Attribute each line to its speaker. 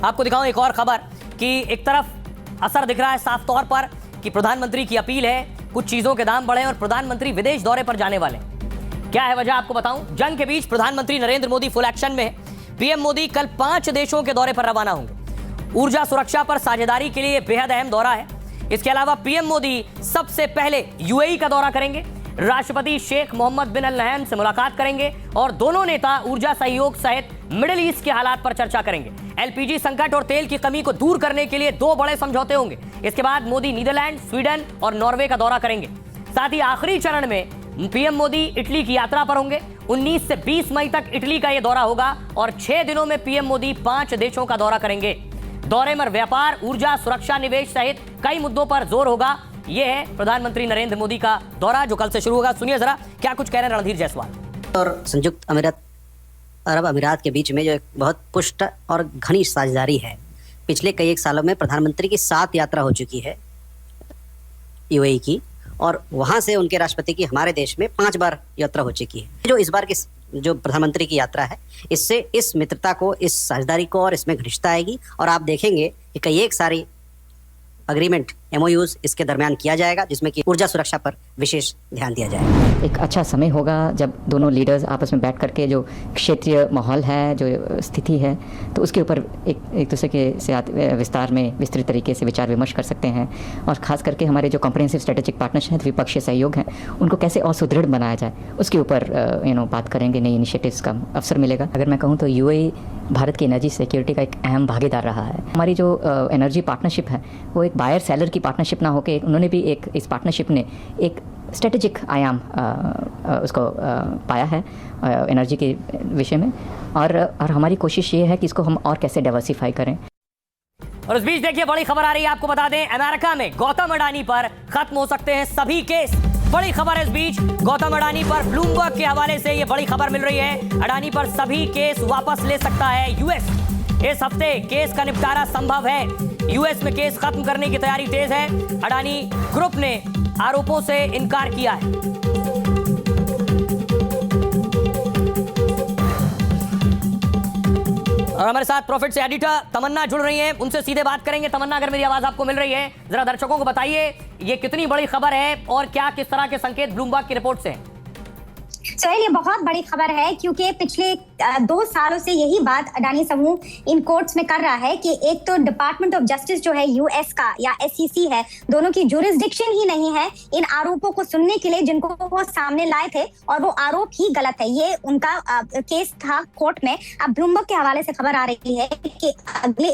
Speaker 1: आपको दिखाऊं एक और खबर कि एक तरफ असर दिख रहा है साफ तौर पर कि प्रधानमंत्री की अपील है कुछ चीजों के दाम बढ़े और प्रधानमंत्री विदेश दौरे पर जाने वाले। क्या है वजह आपको बताऊं। जंग के बीच प्रधानमंत्री नरेंद्र मोदी फुल एक्शन में। पीएम मोदी कल 5 देशों के दौरे पर रवाना होंगे। ऊर्जा सुरक्षा पर साझेदारी के लिए बेहद अहम दौरा है। इसके अलावा पीएम मोदी सबसे पहले यूएई का दौरा करेंगे, राष्ट्रपति शेख मोहम्मद बिन नहयान से मुलाकात करेंगे और दोनों नेता ऊर्जा सहयोग सहित मिडिल ईस्ट के हालात पर चर्चा करेंगे। एलपीजी संकट और तेल की कमी को दूर करने के लिए 2 बड़े समझौते होंगे। इसके बाद मोदी नीदरलैंड, स्वीडन और नॉर्वे का दौरा करेंगे। साथ ही आखिरी चरण में पीएम मोदी इटली की यात्रा पर होंगे। 19 से 20 मई तक इटली का यह दौरा होगा और 6 दिनों में पीएम मोदी 5 देशों का दौरा करेंगे। दौरे में व्यापार, ऊर्जा, सुरक्षा, निवेश सहित कई मुद्दों पर जोर होगा। यह है प्रधानमंत्री नरेंद्र मोदी का दौरा जो कल से शुरू होगा। सुनिए जरा क्या कुछ कह रहे हैं रणधीर जायसवाल।
Speaker 2: और संयुक्त अरब अमीरात के बीच में जो एक बहुत पुष्ट और घनी साझेदारी है। पिछले कई एक सालों में प्रधानमंत्री की 7 यात्रा हो चुकी है यूएई की, और वहां से उनके राष्ट्रपति की हमारे देश में 5 बार यात्रा हो चुकी है। जो इस बार की जो प्रधानमंत्री की यात्रा है, इससे इस मित्रता को, इस साझेदारी को और इसमें घनिष्ठता आएगी। और आप देखेंगे कि कई एक सारी अग्रीमेंट, एमओयूज इसके दरमियान किया जाएगा, जिसमें कि ऊर्जा सुरक्षा पर विशेष ध्यान दिया जाएगा।
Speaker 3: एक अच्छा समय होगा जब दोनों लीडर्स आपस में बैठ करके जो क्षेत्रीय माहौल है, जो स्थिति है, तो उसके ऊपर एक दूसरे के से विस्तार में विस्तृत तरीके से विचार विमर्श कर सकते हैं। और ख़ास करके हमारे जो कॉम्प्रिहेंसिव स्ट्रेटेजिक पार्टनरशिप है, द्विपक्षीय सहयोग है, उनको कैसे और सुदृढ़ बनाया जाए, उसके ऊपर बात करेंगे। नई इनिशिएटिव्स का अवसर मिलेगा। अगर मैं कहूँ तो यूएई भारत की एनर्जी सिक्योरिटी का एक अहम भागीदार रहा है। हमारी जो एनर्जी पार्टनरशिप है वो एक बायर सेलर की पार्टनरशिप ना होकर उन्होंने भी इस पार्टनरशिप ने एक स्ट्रेटेजिक आयाम उसको पाया है एनर्जी के विषय में। और हमारी कोशिश ये है कि इसको हम और कैसे डाइवर्सिफाई करें।
Speaker 1: और इस बीच देखिए बड़ी खबर आ रही है, आपको बता दें अमेरिका में गौतम अडानी पर खत्म हो सकते हैं सभी केस। बड़ी खबर है इस बीच, गौतम अडानी पर ब्लूमबर्ग के हवाले से ये बड़ी खबर मिल रही है। अडानी पर सभी केस वापस ले सकता है यूएस। इस हफ्ते केस का निपटारा संभव है। यूएस में केस खत्म करने की तैयारी तेज है। अडानी ग्रुप ने आरोपों से इनकार किया है। और हमारे साथ प्रॉफिट से एडिटर तमन्ना जुड़ रही हैं, उनसे सीधे बात करेंगे। तमन्ना, अगर मेरी आवाज आपको मिल रही है, जरा दर्शकों को बताइए ये कितनी बड़ी खबर है और क्या किस तरह के संकेत ब्लूमबर्ग की रिपोर्ट से हैं?
Speaker 4: सोहेल, ये बहुत बड़ी खबर है क्योंकि पिछले 2 सालों से यही बात अडानी समूह इन कोर्ट्स में कर रहा है कि एक तो डिपार्टमेंट ऑफ जस्टिस जो है यूएस का या एसईसी है, दोनों की जुरिस्डिक्शन ही नहीं है इन आरोपों को सुनने के लिए जिनको वो सामने लाए थे, और वो आरोप ही गलत है। ये उनका केस था कोर्ट में। अब ब्लूमबर्ग के हवाले से खबर आ रही है कि अगले